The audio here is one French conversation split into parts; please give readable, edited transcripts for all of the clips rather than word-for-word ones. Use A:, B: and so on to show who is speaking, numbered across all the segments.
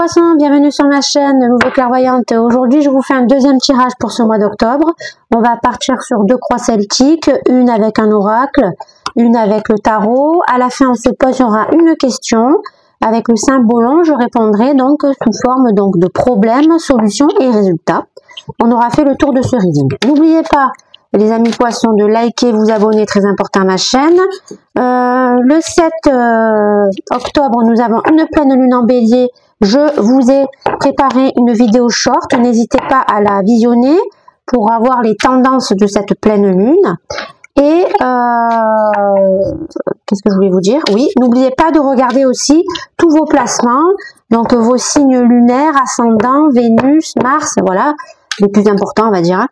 A: poissons, bienvenue sur ma chaîne Nouveau Clairvoyante. Aujourd'hui, je vous fais un deuxième tirage pour ce mois d'octobre. On va partir sur 2 croix celtiques, une avec un oracle, une avec le tarot. À la fin, on se posera une question. Avec le symbole, je répondrai donc sous forme de problèmes, solutions et résultats. On aura fait le tour de ce reading. N'oubliez pas, les amis poissons, de liker, vous abonner, très important à ma chaîne. Le 7 octobre, nous avons une pleine lune en bélier. Je vous ai préparé une vidéo short. N'hésitez pas à la visionner pour avoir les tendances de cette pleine lune. Et qu'est-ce que je voulais vous dire? Oui, n'oubliez pas de regarder aussi tous vos placements. Donc vos signes lunaires, ascendant, Vénus, Mars, voilà, les plus importants, on va dire,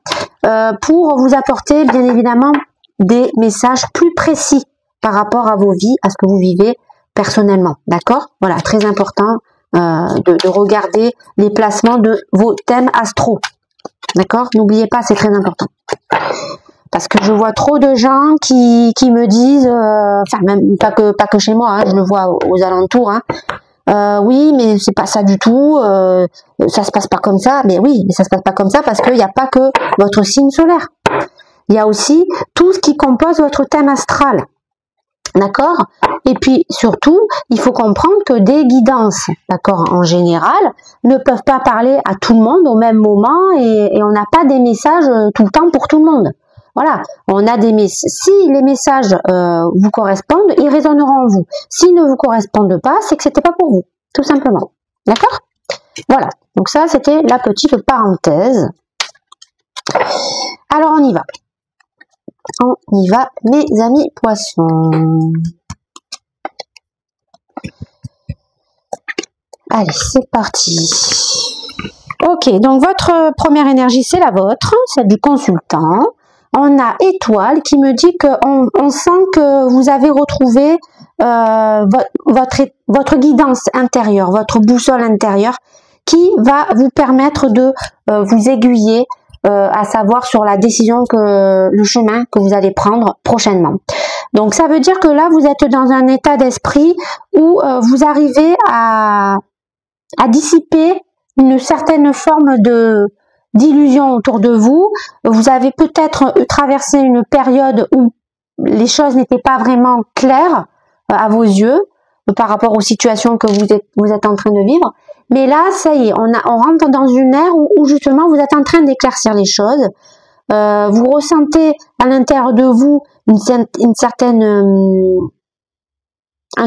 A: pour vous apporter bien évidemment des messages plus précis par rapport à vos vies, à ce que vous vivez personnellement, d'accord? Voilà, très important de regarder les placements de vos thèmes astro, d'accord? N'oubliez pas, c'est très important. Parce que je vois trop de gens qui me disent, enfin même pas que chez moi, hein, je le vois aux alentours, hein, oui, mais c'est pas ça du tout, ça se passe pas comme ça. Mais oui, mais ça se passe pas comme ça parce qu'il n'y a pas que votre signe solaire. Il y a aussi tout ce qui compose votre thème astral. D'accord? Et puis surtout, il faut comprendre que des guidances, d'accord, en général, ne peuvent pas parler à tout le monde au même moment et on n'a pas des messages tout le temps pour tout le monde. Voilà, on a des messages. Si les messages vous correspondent, ils résonneront en vous. S'ils ne vous correspondent pas, c'est que c'était pas pour vous, tout simplement. D'accord? Voilà. Donc ça, c'était la petite parenthèse. Alors on y va. On y va, mes amis poissons. Allez, c'est parti. Ok, donc votre première énergie, c'est la vôtre, celle du consultant. On a étoile qui me dit qu'on sent que vous avez retrouvé votre guidance intérieure, votre boussole intérieure qui va vous permettre de vous aiguiller à savoir sur la décision le chemin que vous allez prendre prochainement. Donc ça veut dire que là vous êtes dans un état d'esprit où vous arrivez à dissiper une certaine forme d'illusion autour de vous. Vous avez peut-être traversé une période où les choses n'étaient pas vraiment claires à vos yeux par rapport aux situations que vous êtes en train de vivre. Mais là, ça y est, on rentre dans une ère où justement vous êtes en train d'éclaircir les choses. Vous ressentez à l'intérieur de vous un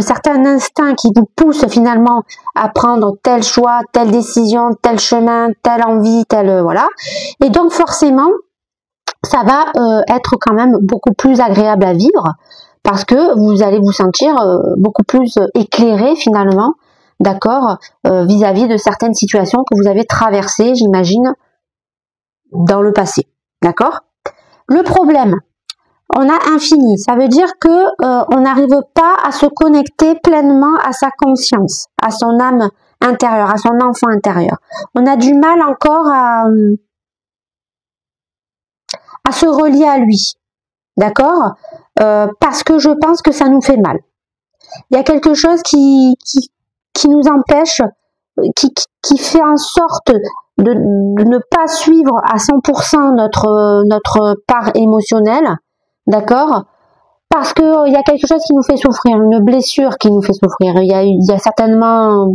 A: certain instinct qui vous pousse finalement à prendre tel choix, telle décision, tel chemin, telle envie, voilà. Et donc forcément, ça va être quand même beaucoup plus agréable à vivre parce que vous allez vous sentir beaucoup plus éclairé finalement, d'accord, vis-à-vis de certaines situations que vous avez traversées, j'imagine, dans le passé, d'accord. Le problème, on a infini, ça veut dire que on n'arrive pas à se connecter pleinement à sa conscience, à son âme intérieure, à son enfant intérieur. On a du mal encore à se relier à lui, d'accord, parce que je pense que ça nous fait mal. Il y a quelque chose qui nous empêche, qui fait en sorte de ne pas suivre à 100% notre part émotionnelle, d'accord, parce que il y a quelque chose qui nous fait souffrir, une blessure qui nous fait souffrir. Il y a certainement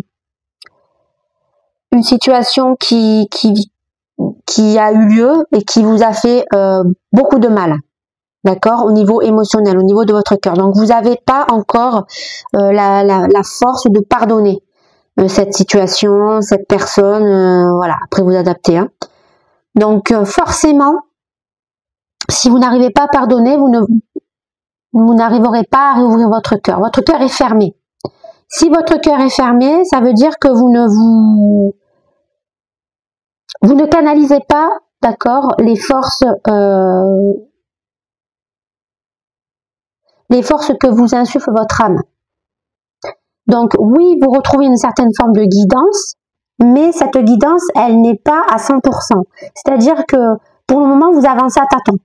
A: une situation qui a eu lieu et qui vous a fait beaucoup de mal, d'accord, au niveau émotionnel, au niveau de votre cœur. Donc vous n'avez pas encore la force de pardonner cette situation, cette personne, voilà, après vous adapter, hein. Donc forcément, si vous n'arrivez pas à pardonner, vous n'arriverez pas à réouvrir votre cœur. Votre cœur est fermé. Si votre cœur est fermé, ça veut dire que vous ne canalisez pas, d'accord, les forces que vous insuffle votre âme. Donc oui, vous retrouvez une certaine forme de guidance, mais cette guidance, elle n'est pas à 100%. C'est-à-dire que pour le moment, vous avancez à tâtons.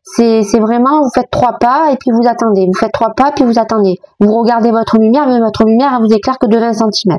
A: C'est vraiment, vous faites 3 pas et puis vous attendez. Vous faites 3 pas puis vous attendez. Vous regardez votre lumière, mais votre lumière, elle vous éclaire que de 20 cm.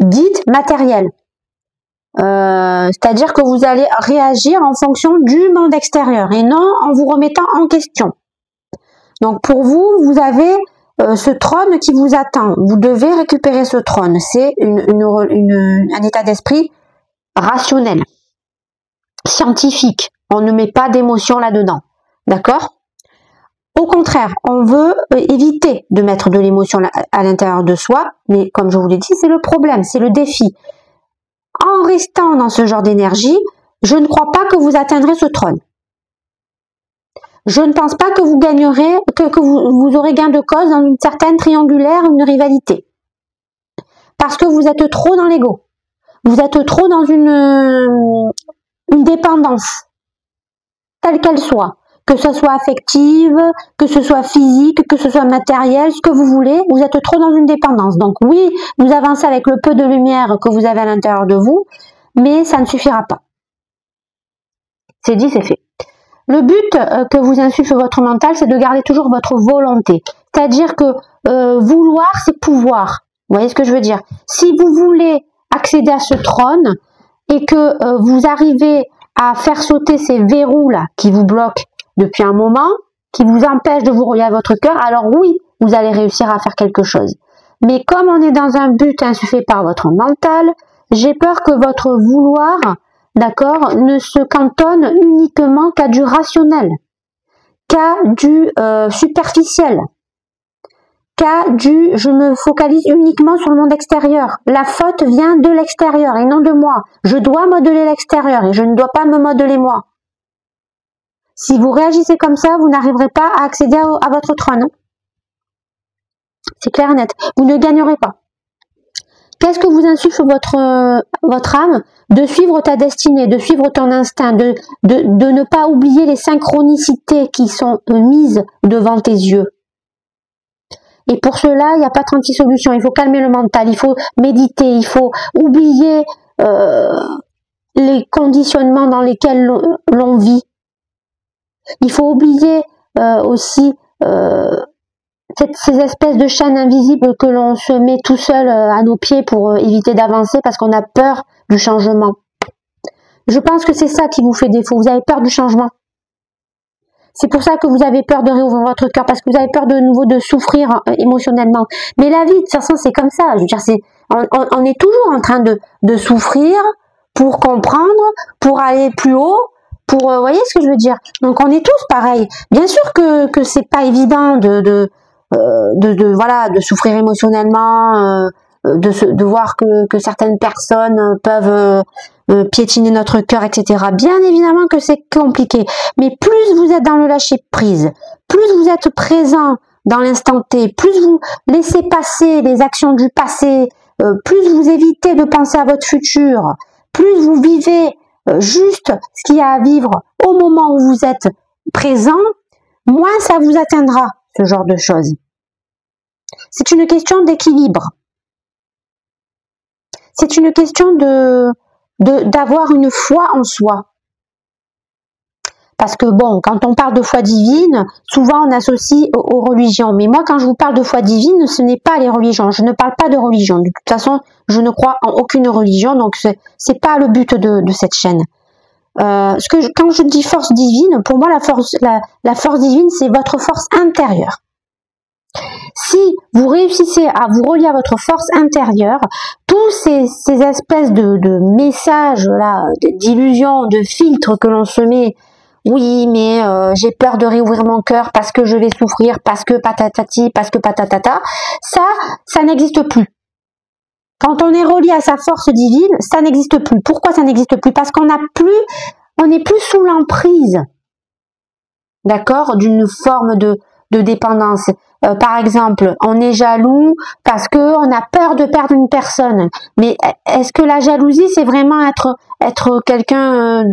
A: dite matérielle. C'est-à-dire que vous allez réagir en fonction du monde extérieur et non en vous remettant en question. Donc pour vous, vous avez ce trône qui vous attend. Vous devez récupérer ce trône. C'est un état d'esprit rationnel, scientifique. On ne met pas d'émotion là-dedans. D'accord? Au contraire, on veut éviter de mettre de l'émotion à l'intérieur de soi, mais comme je vous l'ai dit, c'est le problème, c'est le défi. En restant dans ce genre d'énergie, je ne crois pas que vous atteindrez ce trône. Je ne pense pas que vous gagnerez, que vous aurez gain de cause dans une certaine triangulaire, une rivalité. Parce que vous êtes trop dans l'ego. Vous êtes trop dans une dépendance, telle qu'elle soit. Que ce soit affective, que ce soit physique, que ce soit matériel, ce que vous voulez, vous êtes trop dans une dépendance. Donc oui, vous avancez avec le peu de lumière que vous avez à l'intérieur de vous, mais ça ne suffira pas. C'est dit, c'est fait. Le but que vous insuffle votre mental, c'est de garder toujours votre volonté. C'est-à-dire que vouloir, c'est pouvoir. Vous voyez ce que je veux dire? Si vous voulez accéder à ce trône et que vous arrivez à faire sauter ces verrous là qui vous bloquent depuis un moment, qui vous empêchent de vous relier à votre cœur, alors oui, vous allez réussir à faire quelque chose. Mais comme on est dans un but insufflé par votre mental, j'ai peur que votre vouloir, d'accord, ne se cantonne uniquement qu'à du rationnel, qu'à du superficiel, qu'à du je me focalise uniquement sur le monde extérieur. La faute vient de l'extérieur et non de moi. Je dois modeler l'extérieur et je ne dois pas me modeler moi. Si vous réagissez comme ça, vous n'arriverez pas à accéder à votre trône. C'est clair et net. Vous ne gagnerez pas. Qu'est-ce que vous insuffle votre âme? De suivre ta destinée, de suivre ton instinct, de ne pas oublier les synchronicités qui sont mises devant tes yeux. Et pour cela, il n'y a pas 36 solutions. Il faut calmer le mental, il faut méditer, il faut oublier les conditionnements dans lesquels l'on vit. Il faut oublier aussi ces espèces de chaînes invisibles que l'on se met tout seul à nos pieds pour éviter d'avancer parce qu'on a peur du changement. Je pense que c'est ça qui vous fait défaut. Vous avez peur du changement. C'est pour ça que vous avez peur de réouvrir votre cœur, parce que vous avez peur de nouveau de souffrir émotionnellement. Mais la vie, de toute façon, c'est comme ça. Je veux dire, on est toujours en train de souffrir pour comprendre, pour aller plus haut, pour, vous voyez ce que je veux dire? Donc, on est tous pareils. Bien sûr que c'est pas évident de souffrir émotionnellement, de voir que certaines personnes peuvent piétiner notre cœur, etc. Bien évidemment que c'est compliqué, mais plus vous êtes dans le lâcher prise, plus vous êtes présent dans l'instant T, plus vous laissez passer les actions du passé, plus vous évitez de penser à votre futur, plus vous vivez juste ce qu'il y a à vivre au moment où vous êtes présent, moins ça vous atteindra, ce genre de choses. C'est une question d'équilibre. C'est une question d'avoir une foi en soi. Parce que bon, quand on parle de foi divine, souvent on associe aux religions. Mais moi, quand je vous parle de foi divine, ce n'est pas les religions. Je ne parle pas de religion. De toute façon, je ne crois en aucune religion, donc c'est pas le but de cette chaîne. Quand je dis force divine, pour moi, la force divine, c'est votre force intérieure. Si vous réussissez à vous relier à votre force intérieure, tous ces espèces de messages là, d'illusions, de filtres que l'on se met, oui, mais j'ai peur de réouvrir mon cœur parce que je vais souffrir, parce que patatati, parce que patatata, ça n'existe plus. Quand on est relié à sa force divine, ça n'existe plus. Pourquoi ça n'existe plus? Parce qu'on n'est plus sous l'emprise, d'accord, d'une forme de dépendance. Par exemple, on est jaloux parce que on a peur de perdre une personne. Mais est-ce que la jalousie, c'est vraiment être quelqu'un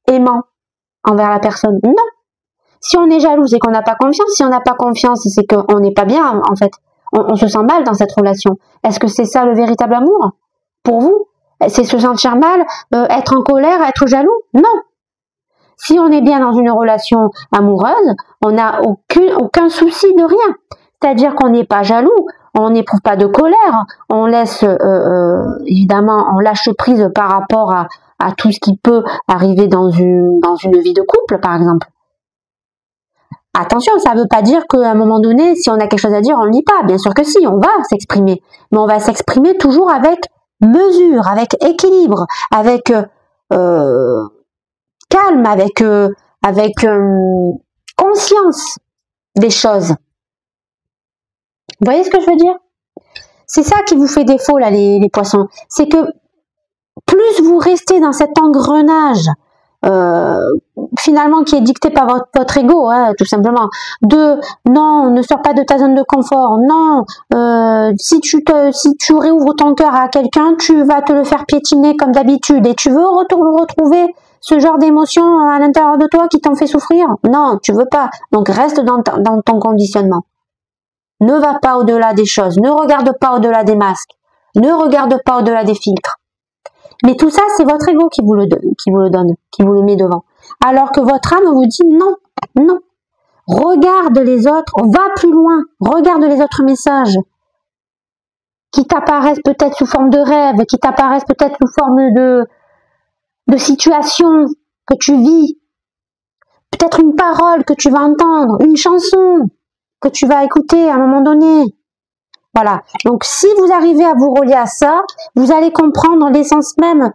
A: aimant envers la personne? Non. Si on est jaloux, c'est qu'on n'a pas confiance. Si on n'a pas confiance, c'est qu'on n'est pas bien, en fait. On se sent mal dans cette relation. Est-ce que c'est ça le véritable amour pour vous? C'est se sentir mal, être en colère, être jaloux? Non. Si on est bien dans une relation amoureuse, on n'a aucun souci de rien. C'est-à-dire qu'on n'est pas jaloux, on n'éprouve pas de colère, on laisse évidemment, on lâche prise par rapport à tout ce qui peut arriver dans une vie de couple, par exemple. Attention, ça ne veut pas dire qu'à un moment donné, si on a quelque chose à dire, on ne le dit pas. Bien sûr que si, on va s'exprimer. Mais on va s'exprimer toujours avec mesure, avec équilibre, avec calme, avec conscience des choses. Vous voyez ce que je veux dire? C'est ça qui vous fait défaut, là, les poissons. C'est que plus vous restez dans cet engrenage finalement qui est dicté par votre ego, hein, tout simplement, de non, ne sors pas de ta zone de confort, non, si tu réouvres ton cœur à quelqu'un, tu vas te le faire piétiner comme d'habitude, et tu veux retrouver ce genre d'émotion à l'intérieur de toi qui t'en fait souffrir? Non, tu veux pas, donc reste dans ton conditionnement. Ne va pas au-delà des choses, ne regarde pas au-delà des masques, ne regarde pas au-delà des filtres. Mais tout ça, c'est votre ego qui vous le donne, qui vous le met devant. Alors que votre âme vous dit non, non. Regarde les autres, va plus loin, regarde les autres messages qui t'apparaissent peut-être sous forme de rêve, qui t'apparaissent peut-être sous forme de situation que tu vis, peut-être une parole que tu vas entendre, une chanson que tu vas écouter à un moment donné. Voilà. Donc, si vous arrivez à vous relier à ça, vous allez comprendre l'essence même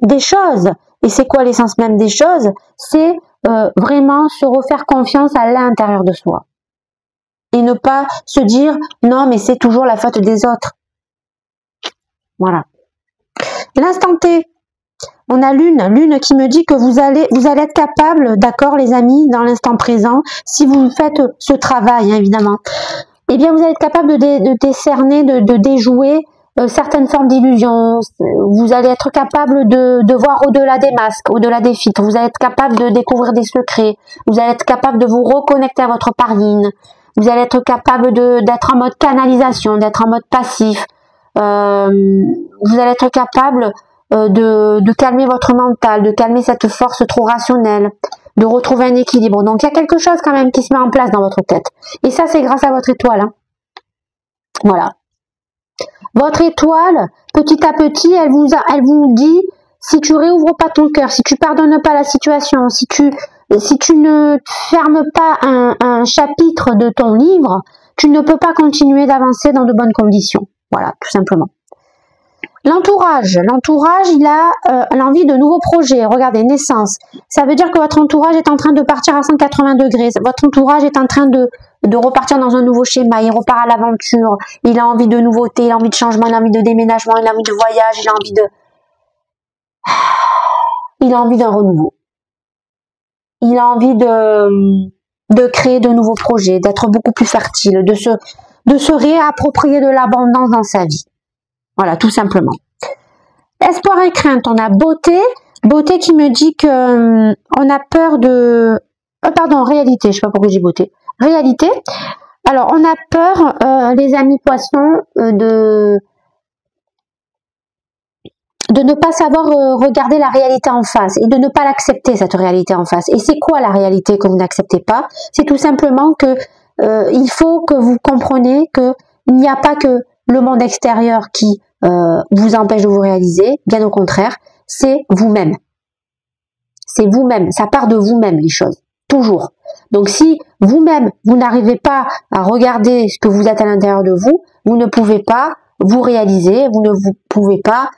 A: des choses. Et c'est quoi l'essence même des choses? C'est vraiment se refaire confiance à l'intérieur de soi. Et ne pas se dire, non, mais c'est toujours la faute des autres. Voilà. L'instant T. On a Lune qui me dit que vous allez être capable, d'accord les amis, dans l'instant présent, si vous faites ce travail, hein, évidemment, eh bien vous allez être capable de décerner, de déjouer certaines formes d'illusions. Vous allez être capable de voir au-delà des masques, au-delà des filtres. Vous allez être capable de découvrir des secrets. Vous allez être capable de vous reconnecter à votre part yin. Vous allez être capable d'être en mode canalisation, d'être en mode passif. Vous allez être capable de calmer votre mental, de calmer cette force trop rationnelle, de retrouver un équilibre. Donc il y a quelque chose quand même qui se met en place dans votre tête. Et ça, c'est grâce à votre étoile. Hein. Voilà. Votre étoile, petit à petit, elle vous dit, si tu réouvres pas ton cœur, si tu pardonnes pas la situation, si tu ne fermes pas un chapitre de ton livre, tu ne peux pas continuer d'avancer dans de bonnes conditions. Voilà, tout simplement. L'entourage, il a l'envie de nouveaux projets. Regardez, naissance. Ça veut dire que votre entourage est en train de partir à 180 degrés. Votre entourage est en train de repartir dans un nouveau schéma. Il repart à l'aventure. Il a envie de nouveautés, il a envie de changement, il a envie de déménagement, il a envie de voyage, il a envie d'un renouveau. Il a envie de créer de nouveaux projets, d'être beaucoup plus fertile, de se réapproprier de l'abondance dans sa vie. Voilà, tout simplement. Espoir et crainte, on a beauté qui me dit que on a peur de... pardon, réalité, je sais pas pourquoi j'ai beauté. Réalité, alors on a peur, les amis poissons, de ne pas savoir regarder la réalité en face et de ne pas l'accepter, cette réalité en face. Et c'est quoi la réalité que vous n'acceptez pas? C'est tout simplement que il faut que vous compreniez que il n'y a pas que le monde extérieur qui vous empêche de vous réaliser, bien au contraire, c'est vous-même. C'est vous-même, ça part de vous-même les choses, toujours. Donc si vous-même, vous n'arrivez pas à regarder ce que vous êtes à l'intérieur de vous, vous ne pouvez pas vous réaliser, vous ne pouvez pas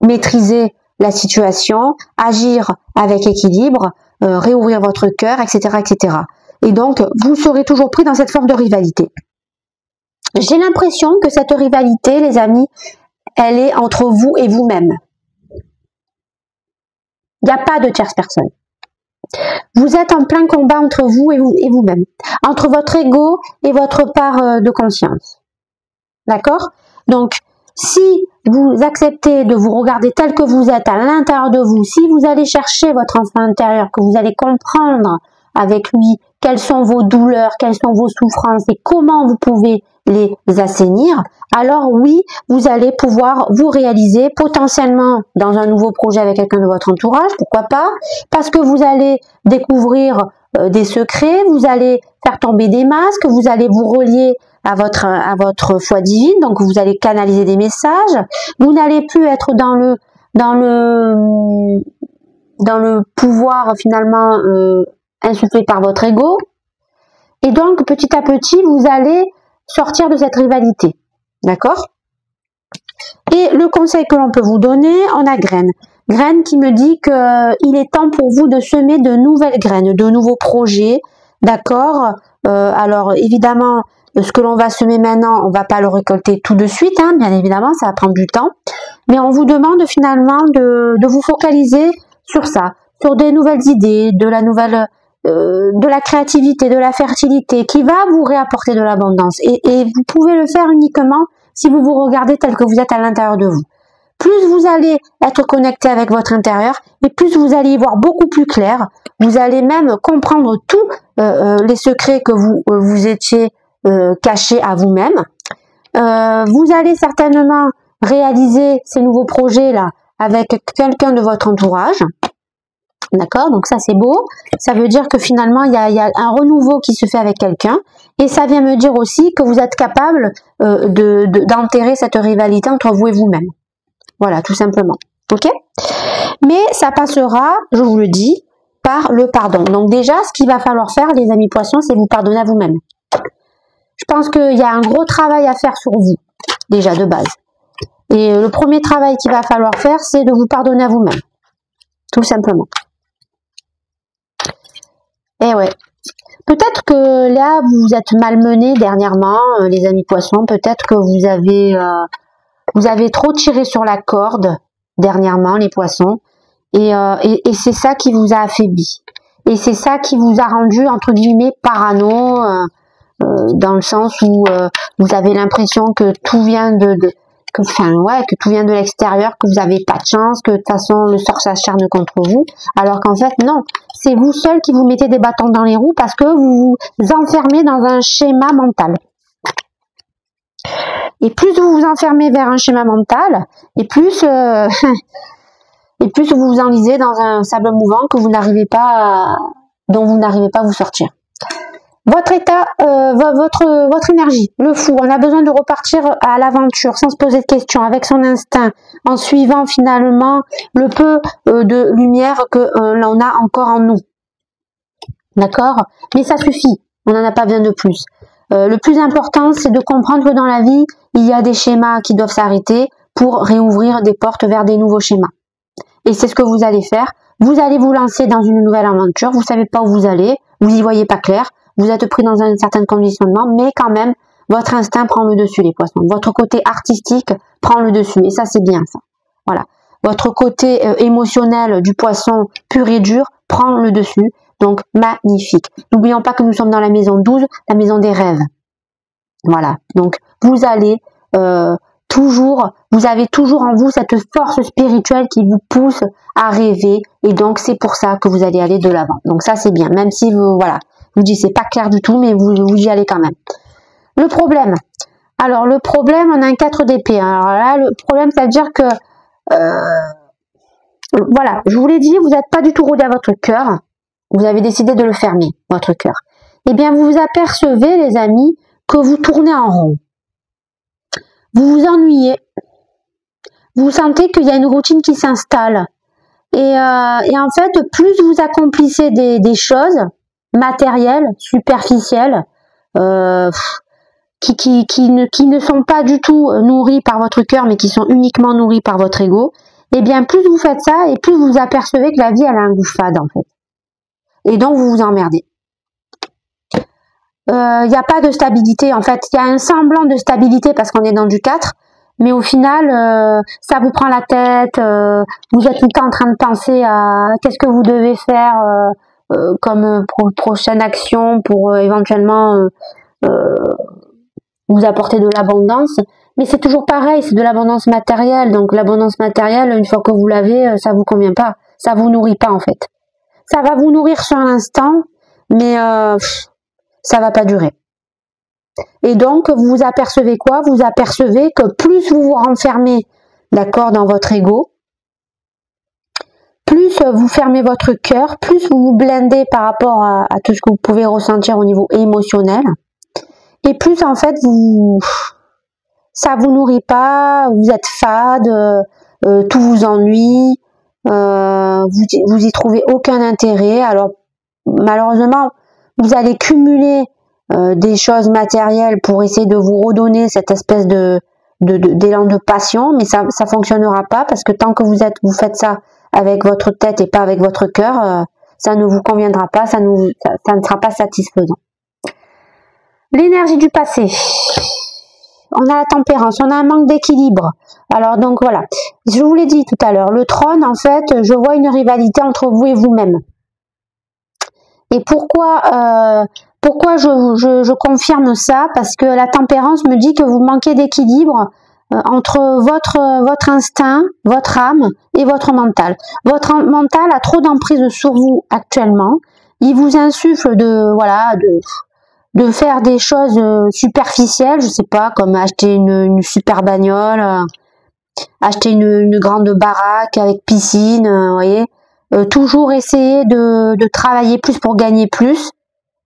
A: maîtriser la situation, agir avec équilibre, réouvrir votre cœur, etc., etc. Et donc, vous serez toujours pris dans cette forme de rivalité. J'ai l'impression que cette rivalité, les amis, elle est entre vous et vous-même. Il n'y a pas de tierce personne. Vous êtes en plein combat entre vous et vous-même, entre votre ego et votre part de conscience. D'accord? Donc, si vous acceptez de vous regarder tel que vous êtes à l'intérieur de vous, si vous allez chercher votre enfant intérieur, que vous allez comprendre avec lui quelles sont vos douleurs, quelles sont vos souffrances et comment vous pouvez les assainir, alors oui, vous allez pouvoir vous réaliser potentiellement dans un nouveau projet avec quelqu'un de votre entourage, pourquoi pas, parce que vous allez découvrir des secrets, vous allez faire tomber des masques, vous allez vous relier à votre foi divine, donc vous allez canaliser des messages, vous n'allez plus être dans le pouvoir finalement insufflé par votre ego, et donc petit à petit vous allez sortir de cette rivalité, d'accord? Et le conseil que l'on peut vous donner, on a Graine qui me dit que il est temps pour vous de semer de nouvelles graines, de nouveaux projets, d'accord? Alors évidemment, ce que l'on va semer maintenant, on va pas le récolter tout de suite, hein, bien évidemment, ça va prendre du temps, mais on vous demande finalement de vous focaliser sur ça, sur des nouvelles idées, de la créativité, de la fertilité, qui va vous réapporter de l'abondance. Et vous pouvez le faire uniquement si vous vous regardez tel que vous êtes à l'intérieur de vous. Plus vous allez être connecté avec votre intérieur, et plus vous allez y voir beaucoup plus clair. Vous allez même comprendre tous les secrets que vous étiez cachés à vous-même. Vous allez certainement réaliser ces nouveaux projets-là avec quelqu'un de votre entourage. D'accord? Donc ça c'est beau. Ça veut dire que finalement il y a un renouveau qui se fait avec quelqu'un. Et ça vient me dire aussi que vous êtes capable d'enterrer cette rivalité entre vous et vous-même. Voilà, tout simplement. Ok? Mais ça passera, je vous le dis, par le pardon. Donc déjà, ce qu'il va falloir faire, les amis poissons, c'est vous pardonner à vous-même. Je pense qu'il y a un gros travail à faire sur vous, déjà de base. Et le premier travail qu'il va falloir faire, c'est de vous pardonner à vous-même. Tout simplement. Et ouais. Peut-être que là, vous êtes malmenés dernièrement, les amis poissons. Peut-être que vous avez trop tiré sur la corde dernièrement, les poissons. Et c'est ça qui vous a affaibli. Et c'est ça qui vous a rendu, entre guillemets, parano, dans le sens où vous avez l'impression que tout vient que tout vient de l'extérieur, que vous n'avez pas de chance, que de toute façon le sort s'acharne contre vous, alors qu'en fait non, c'est vous seul qui vous mettez des bâtons dans les roues parce que vous vous enfermez dans un schéma mental. Et plus vous vous enfermez vers un schéma mental, et plus vous vous enlisez dans un sable mouvant que vous n'arrivez pas dont vous n'arrivez pas à vous sortir. Votre état, votre énergie, le fou, on a besoin de repartir à l'aventure sans se poser de questions, avec son instinct, en suivant finalement le peu de lumière que l'on a encore en nous. D'accord? Mais ça suffit, on n'en a pas besoin de plus. Le plus important, c'est de comprendre que dans la vie, il y a des schémas qui doivent s'arrêter pour réouvrir des portes vers des nouveaux schémas. Et c'est ce que vous allez faire. Vous allez vous lancer dans une nouvelle aventure, vous savez pas où vous allez, vous y voyez pas clair, vous êtes pris dans un certain conditionnement, mais quand même, votre instinct prend le dessus, les poissons. Votre côté artistique prend le dessus, et ça, c'est bien, ça. Voilà. Votre côté émotionnel du poisson pur et dur prend le dessus, donc magnifique. N'oublions pas que nous sommes dans la maison 12, la maison des rêves. Voilà. Donc, vous allez vous avez toujours en vous cette force spirituelle qui vous pousse à rêver, et donc c'est pour ça que vous allez aller de l'avant. Donc ça, c'est bien, même si vous dites c'est pas clair du tout, mais vous y allez quand même. Le problème, on a un 4 d'épée. Alors là, le problème, ça veut dire que voilà, je vous l'ai dit, vous n'êtes pas du tout rodé à votre cœur, vous avez décidé de le fermer, votre cœur. Eh bien, vous vous apercevez, les amis, que vous tournez en rond. Vous vous ennuyez. Vous sentez qu'il y a une routine qui s'installe. Et en fait, plus vous accomplissez des choses matérielles, superficielles, qui ne sont pas du tout nourries par votre cœur, mais qui sont uniquement nourries par votre ego, eh bien, plus vous faites ça, et plus vous apercevez que la vie, elle a un goût fade, en fait. Et donc, vous vous emmerdez. Il n'y a pas de stabilité, en fait. Il y a un semblant de stabilité parce qu'on est dans du 4, mais au final, ça vous prend la tête, vous êtes tout le temps en train de penser à qu'est-ce que vous devez faire comme prochaine action pour éventuellement vous apporter de l'abondance. Mais c'est toujours pareil, c'est de l'abondance matérielle. Donc l'abondance matérielle, une fois que vous l'avez, ça vous convient pas, ça vous nourrit pas en fait. Ça va vous nourrir sur l'instant, mais ça va pas durer. Et donc, vous vous apercevez quoi? Vous apercevez que plus vous vous renfermez, d'accord, dans votre ego, plus vous fermez votre cœur, plus vous vous blindez par rapport à tout ce que vous pouvez ressentir au niveau émotionnel, et plus en fait ça vous nourrit pas, vous êtes fade, tout vous ennuie, vous y trouvez aucun intérêt. Alors malheureusement, vous allez cumuler des choses matérielles pour essayer de vous redonner cette espèce d'élan de passion, mais ça fonctionnera pas, parce que tant que vous faites ça avec votre tête et pas avec votre cœur, ça ne vous conviendra pas, ça ne sera pas satisfaisant. L'énergie du passé. On a la tempérance, on a un manque d'équilibre. Alors donc voilà, je vous l'ai dit tout à l'heure, le trône, en fait, je vois une rivalité entre vous et vous-même. Et pourquoi je confirme ça? Parce que la tempérance me dit que vous manquez d'équilibre entre votre instinct, votre âme et votre mental. Votre mental a trop d'emprise sur vous actuellement. Il vous insuffle de faire des choses superficielles, je sais pas, comme acheter une super bagnole, acheter une grande baraque avec piscine, vous voyez. Toujours essayer de travailler plus pour gagner plus.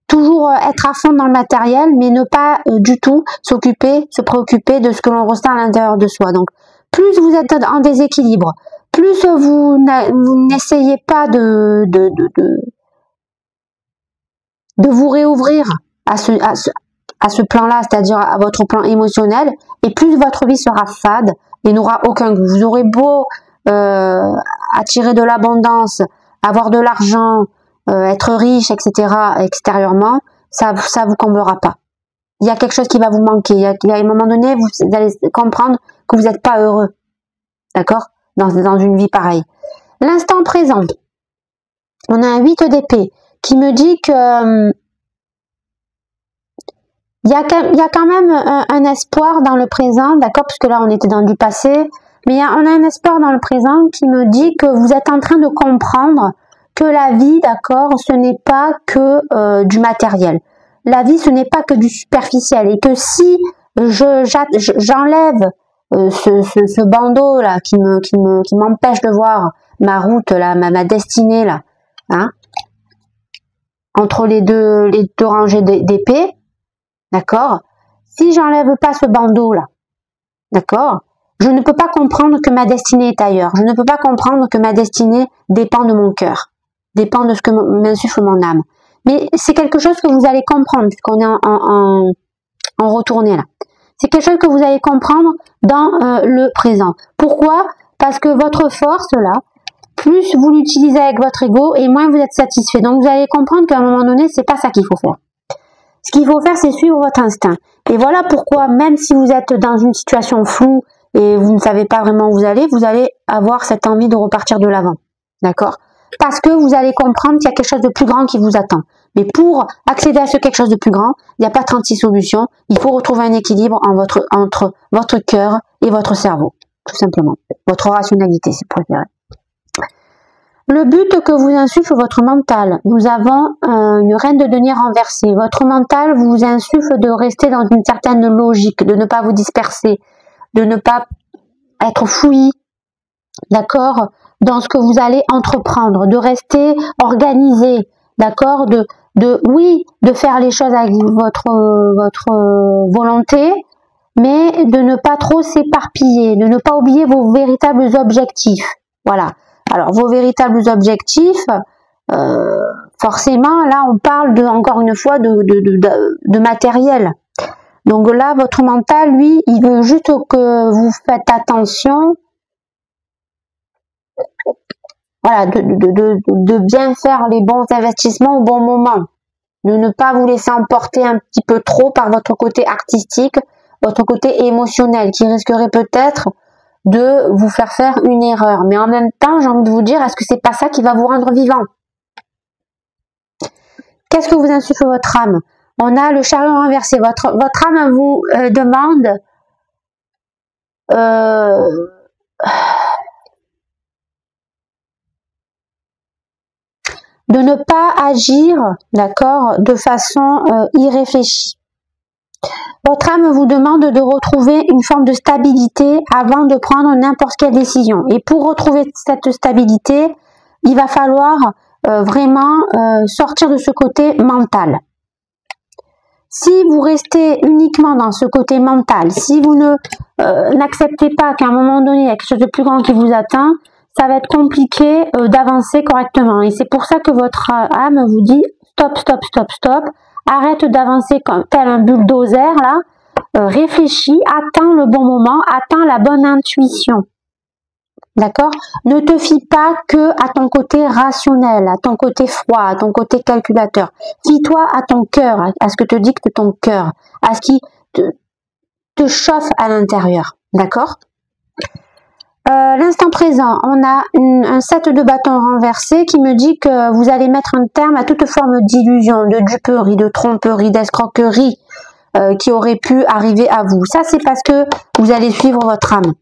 A: Toujours être à fond dans le matériel, mais ne pas du tout se préoccuper de ce que l'on ressent à l'intérieur de soi. Donc, plus vous êtes en déséquilibre, plus vous n'essayez pas de vous réouvrir à ce plan-là, c'est-à-dire à votre plan émotionnel, et plus votre vie sera fade et n'aura aucun goût. Vous aurez beau attirer de l'abondance, avoir de l'argent, être riche, etc. extérieurement, ça vous comblera pas. Il y a quelque chose qui va vous manquer. Il y a un moment donné, vous allez comprendre que vous n'êtes pas heureux. D'accord? Dans une vie pareille. L'instant présent. On a un 8 d'épée qui me dit que il y a quand même un espoir dans le présent, d'accord? Puisque là, on était dans du passé. Mais on a un espoir dans le présent qui me dit que vous êtes en train de comprendre que la vie, d'accord, ce n'est pas que du matériel. La vie, ce n'est pas que du superficiel. Et que si j'enlève ce bandeau là qui m'empêche de voir ma route là, ma destinée là, hein, entre les deux rangées d'épées, d'accord. Si j'enlève pas ce bandeau là, d'accord, je ne peux pas comprendre que ma destinée est ailleurs. Je ne peux pas comprendre que ma destinée dépend de mon cœur, dépend de ce que m'insuffle mon âme. Mais c'est quelque chose que vous allez comprendre, puisqu'on est en retournée là. C'est quelque chose que vous allez comprendre dans le présent. Pourquoi? Parce que votre force là, plus vous l'utilisez avec votre ego, et moins vous êtes satisfait. Donc vous allez comprendre qu'à un moment donné, c'est pas ça qu'il faut faire. Ce qu'il faut faire, c'est suivre votre instinct. Et voilà pourquoi, même si vous êtes dans une situation floue et vous ne savez pas vraiment où vous allez avoir cette envie de repartir de l'avant. D'accord? Parce que vous allez comprendre qu'il y a quelque chose de plus grand qui vous attend. Mais pour accéder à ce quelque chose de plus grand, il n'y a pas 36 solutions. Il faut retrouver un équilibre entre votre cœur et votre cerveau. Tout simplement. Votre rationalité, si vous préférez. Le but que vous insuffle votre mental. Nous avons une reine de denier renversée. Votre mental vous insuffle de rester dans une certaine logique, de ne pas vous disperser, de ne pas être fouillis, d'accord, dans ce que vous allez entreprendre, de rester organisé, d'accord, de faire les choses avec votre volonté, mais de ne pas trop s'éparpiller, de ne pas oublier vos véritables objectifs. Voilà. Alors, vos véritables objectifs, forcément, là, on parle encore une fois de matériel. Donc là, votre mental, lui, il veut juste que vous faites attention, voilà, de bien faire les bons investissements au bon moment. De ne pas vous laisser emporter un petit peu trop par votre côté artistique, votre côté émotionnel, qui risquerait peut-être de vous faire une erreur. Mais en même temps, j'ai envie de vous dire, est-ce que c'est pas ça qui va vous rendre vivant? Qu'est-ce que vous insuffle votre âme? On a le chariot renversé. Votre âme vous demande de ne pas agir, d'accord, de façon irréfléchie. Votre âme vous demande de retrouver une forme de stabilité avant de prendre n'importe quelle décision. Et pour retrouver cette stabilité, il va falloir vraiment sortir de ce côté mental. Si vous restez uniquement dans ce côté mental, si vous ne n'acceptez pas qu'à un moment donné, il y a quelque chose de plus grand qui vous atteint, ça va être compliqué d'avancer correctement. Et c'est pour ça que votre âme vous dit stop, stop, stop, stop, arrête d'avancer comme tel un bulldozer là, réfléchis, attends le bon moment, attends la bonne intuition. D'accord? Ne te fie pas que à ton côté rationnel, à ton côté froid, à ton côté calculateur. Fie-toi à ton cœur, à ce que te dicte ton cœur, à ce qui te chauffe à l'intérieur. D'accord? L'instant présent, on a un 7 de bâton renversé qui me dit que vous allez mettre un terme à toute forme d'illusion, de duperie, de tromperie, d'escroquerie qui aurait pu arriver à vous. Ça, c'est parce que vous allez suivre votre âme.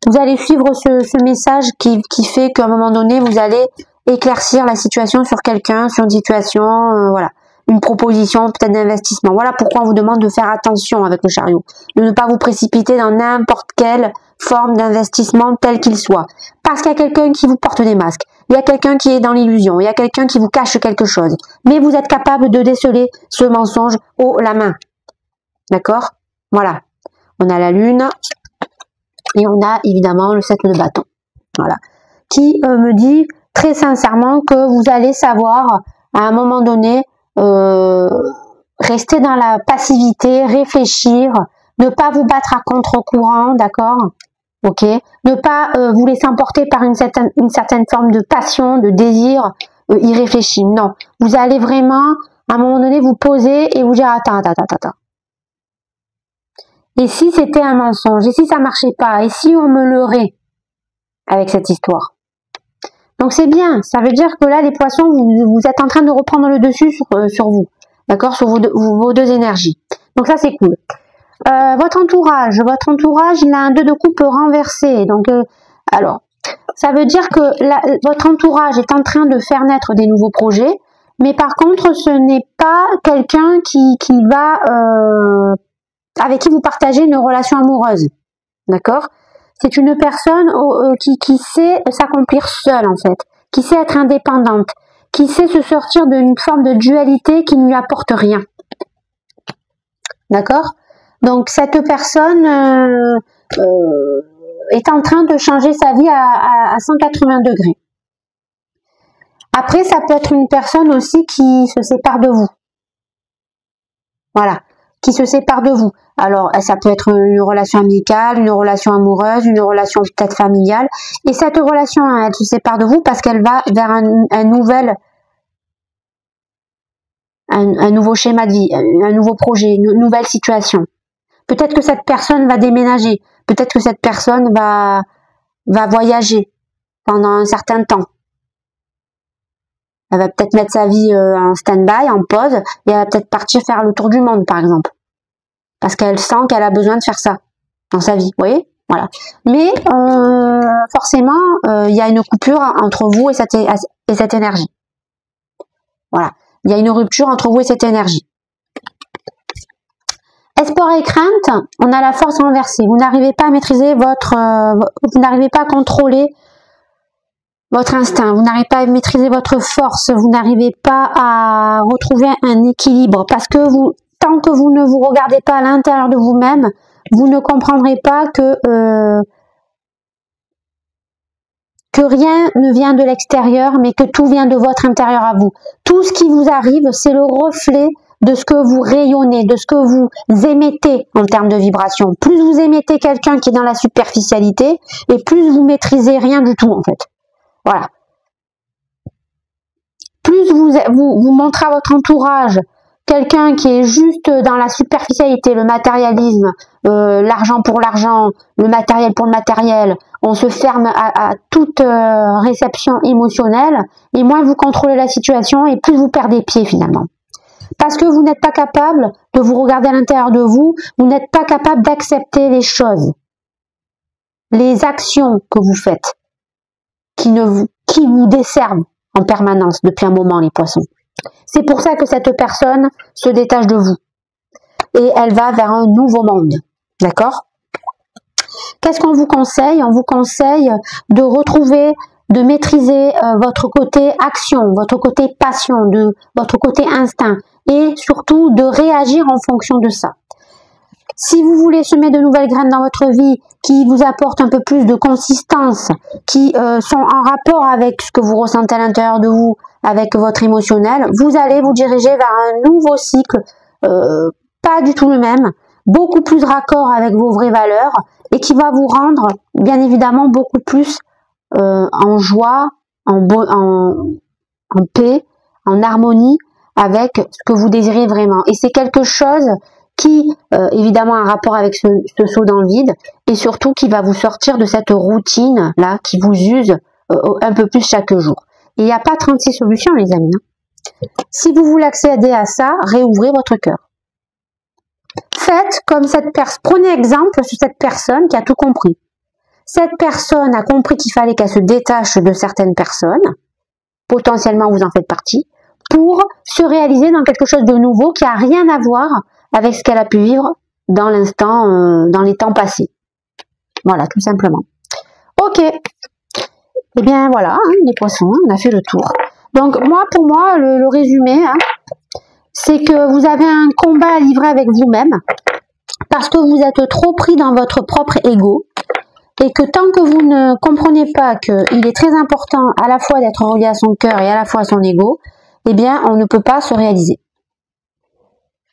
A: Vous allez suivre ce message qui fait qu'à un moment donné, vous allez éclaircir la situation sur quelqu'un, sur une situation, voilà, une proposition peut-être d'investissement. Voilà pourquoi on vous demande de faire attention avec le chariot, de ne pas vous précipiter dans n'importe quelle forme d'investissement tel qu'il soit. Parce qu'il y a quelqu'un qui vous porte des masques, il y a quelqu'un qui est dans l'illusion, il y a quelqu'un qui vous cache quelque chose. Mais vous êtes capable de déceler ce mensonge haut la main. D'accord? Voilà. On a la lune. Et on a évidemment le 7 de bâton, voilà, qui me dit très sincèrement que vous allez savoir à un moment donné rester dans la passivité, réfléchir, ne pas vous battre à contre-courant, d'accord? Ok, ne pas vous laisser emporter par une certaine forme de passion, de désir irréfléchi. Non, vous allez vraiment à un moment donné vous poser et vous dire attends. Et si c'était un mensonge? Et si ça marchait pas? Et si on me leurrait avec cette histoire? Donc c'est bien. Ça veut dire que là, les poissons, vous êtes en train de reprendre le dessus sur vous. D'accord? Sur vos deux énergies. Donc ça, c'est cool. Votre entourage, il a un 2 de coupe renversé. Donc, alors, ça veut dire que votre entourage est en train de faire naître des nouveaux projets. Mais par contre, ce n'est pas quelqu'un qui va... avec qui vous partagez une relation amoureuse, d'accord? C'est une personne qui sait s'accomplir seule en fait, qui sait être indépendante, qui sait se sortir d'une forme de dualité qui ne lui apporte rien, d'accord? Donc cette personne est en train de changer sa vie à 180 degrés. Après, ça peut être une personne aussi qui se sépare de vous, voilà, qui se sépare de vous. Alors, ça peut être une relation amicale, une relation amoureuse, une relation peut-être familiale. Et cette relation, elle se sépare de vous parce qu'elle va vers un nouveau schéma de vie, un nouveau projet, une nouvelle situation. Peut-être que cette personne va déménager. Peut-être que cette personne va voyager pendant un certain temps. Elle va peut-être mettre sa vie en stand-by, en pause, et elle va peut-être partir faire le tour du monde, par exemple. Parce qu'elle sent qu'elle a besoin de faire ça dans sa vie, vous voyez? Voilà. Mais forcément, il y a une coupure entre vous et cette énergie. Voilà. Il y a une rupture entre vous et cette énergie. Espoir et crainte, on a la force renversée. Vous n'arrivez pas à maîtriser vous n'arrivez pas à contrôler votre instinct, vous n'arrivez pas à maîtriser votre force, vous n'arrivez pas à retrouver un équilibre parce que tant que vous ne vous regardez pas à l'intérieur de vous-même, vous ne comprendrez pas que rien ne vient de l'extérieur, mais que tout vient de votre intérieur à vous. Tout ce qui vous arrive, c'est le reflet de ce que vous rayonnez, de ce que vous émettez en termes de vibration. Plus vous émettez quelqu'un qui est dans la superficialité, et plus vous maîtrisez rien du tout en fait. Voilà. Plus vous montrez à votre entourage quelqu'un qui est juste dans la superficialité, le matérialisme, l'argent pour l'argent, le matériel pour le matériel, on se ferme à toute réception émotionnelle, et moins vous contrôlez la situation, et plus vous perdez pied finalement. Parce que vous n'êtes pas capable de vous regarder à l'intérieur de vous, vous n'êtes pas capable d'accepter les choses, les actions que vous faites, qui vous desservent en permanence depuis un moment, les poissons. C'est pour ça que cette personne se détache de vous. Et elle va vers un nouveau monde. D'accord? Qu'est-ce qu'on vous conseille? On vous conseille de retrouver de maîtriser votre côté action, votre côté passion, votre côté instinct et surtout de réagir en fonction de ça. Si vous voulez semer de nouvelles graines dans votre vie qui vous apportent un peu plus de consistance, qui sont en rapport avec ce que vous ressentez à l'intérieur de vous, avec votre émotionnel, vous allez vous diriger vers un nouveau cycle, pas du tout le même, beaucoup plus raccord avec vos vraies valeurs et qui va vous rendre bien évidemment beaucoup plus en joie, en paix, en harmonie avec ce que vous désirez vraiment. Et c'est quelque chose qui, évidemment, a un rapport avec ce saut dans le vide et surtout qui va vous sortir de cette routine-là qui vous use un peu plus chaque jour. Et il n'y a pas 36 solutions, les amis. Si vous voulez accéder à ça, réouvrez votre cœur. Faites comme cette personne. Prenez exemple sur cette personne qui a tout compris. Cette personne a compris qu'il fallait qu'elle se détache de certaines personnes. Potentiellement, vous en faites partie. Pour se réaliser dans quelque chose de nouveau qui n'a rien à voir avec ce qu'elle a pu vivre dans l'instant, dans les temps passés. Voilà, tout simplement. Ok. Eh bien, voilà, hein, les poissons, on a fait le tour. Donc, pour moi, le résumé, hein, c'est que vous avez un combat à livrer avec vous-même parce que vous êtes trop pris dans votre propre ego et que tant que vous ne comprenez pas qu'il est très important à la fois d'être relié à son cœur et à la fois à son ego, eh bien, on ne peut pas se réaliser.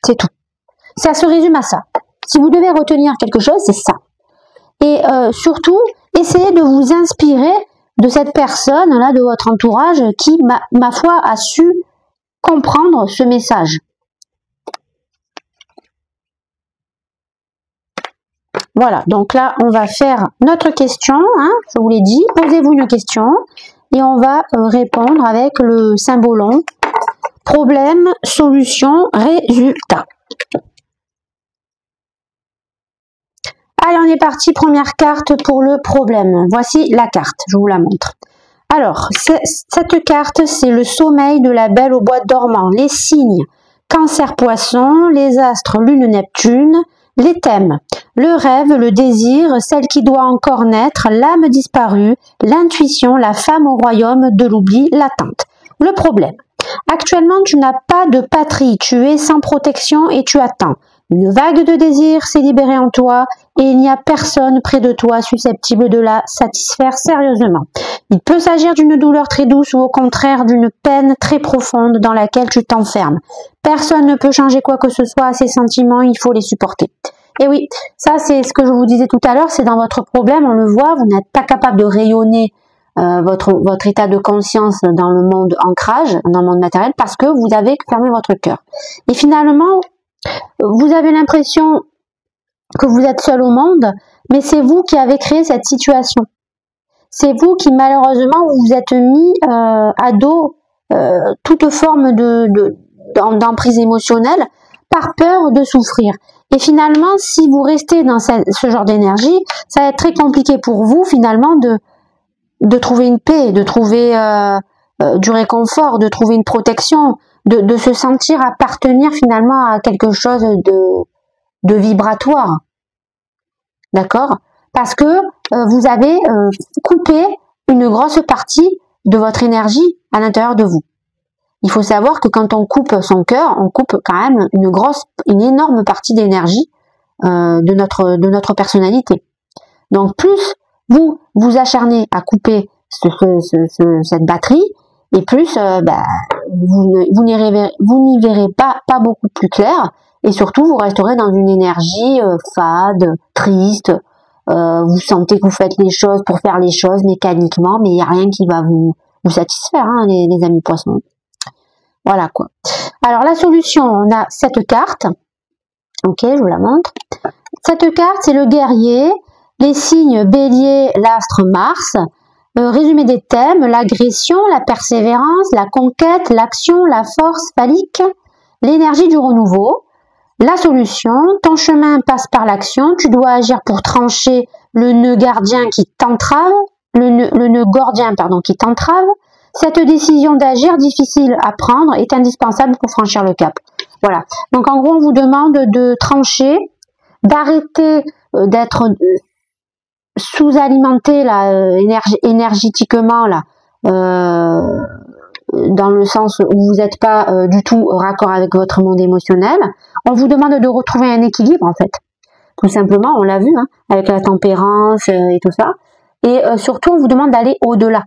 A: C'est tout. Ça se résume à ça. Si vous devez retenir quelque chose, c'est ça. Et surtout, essayez de vous inspirer de cette personne-là, de votre entourage, qui, ma foi, a su comprendre ce message. Voilà, donc là, on va faire notre question, hein, je vous l'ai dit, posez-vous une question, et on va répondre avec le symbolon, problème, solution, résultat. Allez, on est parti, première carte pour le problème. Voici la carte, je vous la montre. Alors, cette carte, c'est le sommeil de la belle au bois dormant, les signes, Cancer Poisson, les astres Lune Neptune, les thèmes, le rêve, le désir, celle qui doit encore naître, l'âme disparue, l'intuition, la femme au royaume de l'oubli, l'attente. Le problème. Actuellement, tu n'as pas de patrie, tu es sans protection et tu attends. Une vague de désir s'est libérée en toi et il n'y a personne près de toi susceptible de la satisfaire sérieusement. Il peut s'agir d'une douleur très douce ou au contraire d'une peine très profonde dans laquelle tu t'enfermes. Personne ne peut changer quoi que ce soit à ces sentiments, il faut les supporter. Et oui, ça c'est ce que je vous disais tout à l'heure, c'est dans votre problème, on le voit, vous n'êtes pas capable de rayonner votre état de conscience dans le monde ancrage, dans le monde matériel, parce que vous avez fermé votre cœur. Et finalement, vous avez l'impression que vous êtes seul au monde, mais c'est vous qui avez créé cette situation. C'est vous qui malheureusement vous êtes mis à dos toute forme d'emprise émotionnelle par peur de souffrir. Et finalement, si vous restez dans ce genre d'énergie, ça va être très compliqué pour vous finalement de trouver une paix, de trouver du réconfort, de trouver une protection, de se sentir appartenir finalement à quelque chose de vibratoire. D'accord? Parce que vous avez coupé une grosse partie de votre énergie à l'intérieur de vous. Il faut savoir que quand on coupe son cœur, on coupe quand même une énorme partie d'énergie de notre personnalité. Donc plus vous acharnez à couper cette batterie, et plus vous n'y verrez pas beaucoup plus clair, et surtout vous resterez dans une énergie fade, triste. Vous sentez que vous faites les choses pour faire les choses mécaniquement, mais il n'y a rien qui va vous satisfaire, hein, les amis poissons. Voilà quoi. Alors la solution, on a cette carte. Ok, je vous la montre. Cette carte, c'est le guerrier, les signes bélier, l'astre Mars. Résumé des thèmes, l'agression, la persévérance, la conquête, l'action, la force phallique, l'énergie du renouveau. La solution, ton chemin passe par l'action, tu dois agir pour trancher le nœud gardien qui t'entrave, le nœud gordien pardon, qui t'entrave. Cette décision d'agir difficile à prendre est indispensable pour franchir le cap. Voilà. Donc en gros, on vous demande de trancher, d'arrêter d'être sous-alimenté là, énergétiquement là, dans le sens où vous n'êtes pas du tout raccord avec votre monde émotionnel, on vous demande de retrouver un équilibre en fait. Tout simplement, on l'a vu, hein, avec la tempérance et tout ça. Et surtout, on vous demande d'aller au-delà,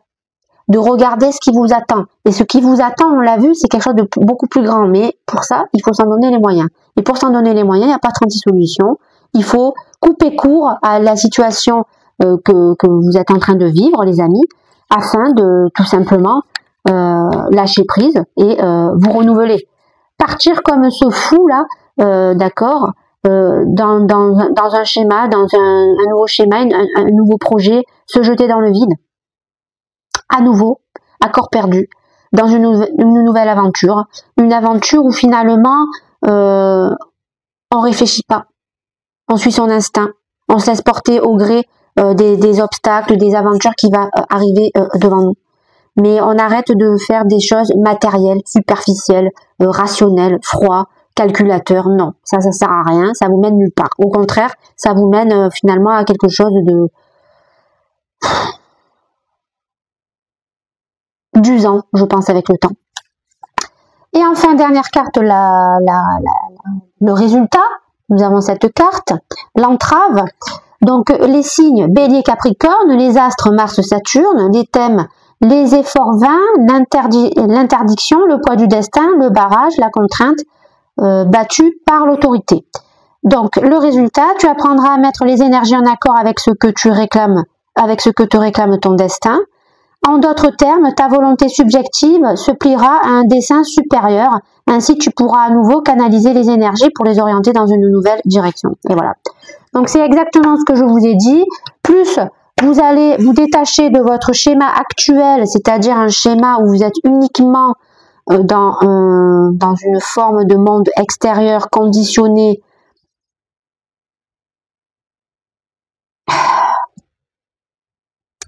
A: de regarder ce qui vous attend. Et ce qui vous attend, on l'a vu, c'est quelque chose de beaucoup plus grand. Mais pour ça, il faut s'en donner les moyens. Et pour s'en donner les moyens, il n'y a pas 36 solutions. Il faut couper court à la situation que vous êtes en train de vivre, les amis, afin de tout simplement lâcher prise et vous renouveler. Partir comme ce fou là, d'accord, dans un schéma, dans un nouveau schéma, un nouveau projet, se jeter dans le vide, à nouveau, à corps perdu, dans une nouvelle aventure, une aventure où finalement on réfléchit pas, on suit son instinct, on se laisse porter au gré des obstacles, des aventures qui va arriver devant nous. Mais on arrête de faire des choses matérielles, superficielles, rationnelles, froid, calculateur. Non, ça sert à rien, ça vous mène nulle part. Au contraire, ça vous mène finalement à quelque chose d'usant, je pense, avec le temps. Et enfin, dernière carte, le résultat. Nous avons cette carte, l'entrave. Donc, les signes Bélier, Capricorne, les astres Mars, Saturne, les thèmes les efforts vains, l'interdiction, le poids du destin, le barrage, la contrainte battue par l'autorité. Donc, le résultat, tu apprendras à mettre les énergies en accord avec ce que tu réclames, avec ce que te réclame ton destin. En d'autres termes, ta volonté subjective se pliera à un dessein supérieur. Ainsi, tu pourras à nouveau canaliser les énergies pour les orienter dans une nouvelle direction. Et voilà. Donc, c'est exactement ce que je vous ai dit. Plus vous allez vous détacher de votre schéma actuel, c'est-à-dire un schéma où vous êtes uniquement dans une forme de monde extérieur conditionné,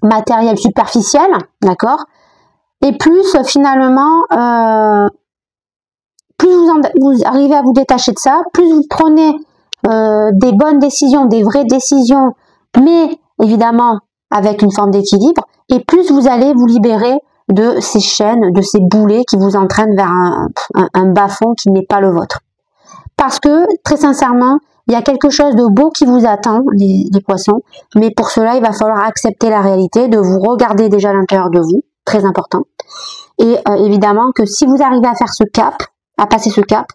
A: matériel superficiel, d'accord? Et plus finalement, plus vous arrivez à vous détacher de ça, plus vous prenez des bonnes décisions, des vraies décisions, mais évidemment avec une forme d'équilibre, et plus vous allez vous libérer de ces chaînes, de ces boulets qui vous entraînent vers un bas-fond qui n'est pas le vôtre. Parce que, très sincèrement, il y a quelque chose de beau qui vous attend, les poissons, mais pour cela, il va falloir accepter la réalité, de vous regarder déjà à l'intérieur de vous, très important. Et évidemment que si vous arrivez à faire ce cap, à passer ce cap,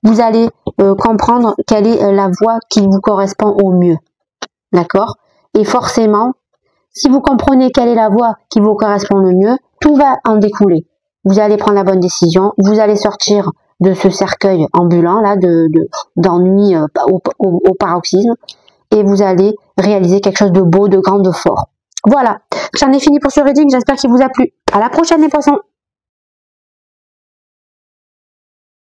A: vous allez comprendre quelle est la voie qui vous correspond au mieux. D'accord? Et forcément, si vous comprenez quelle est la voie qui vous correspond le mieux, tout va en découler. Vous allez prendre la bonne décision, vous allez sortir de ce cercueil ambulant là d'ennui au paroxysme, et vous allez réaliser quelque chose de beau, de grand, de fort. Voilà, j'en ai fini pour ce reading, j'espère qu'il vous a plu. À la prochaine les poissons.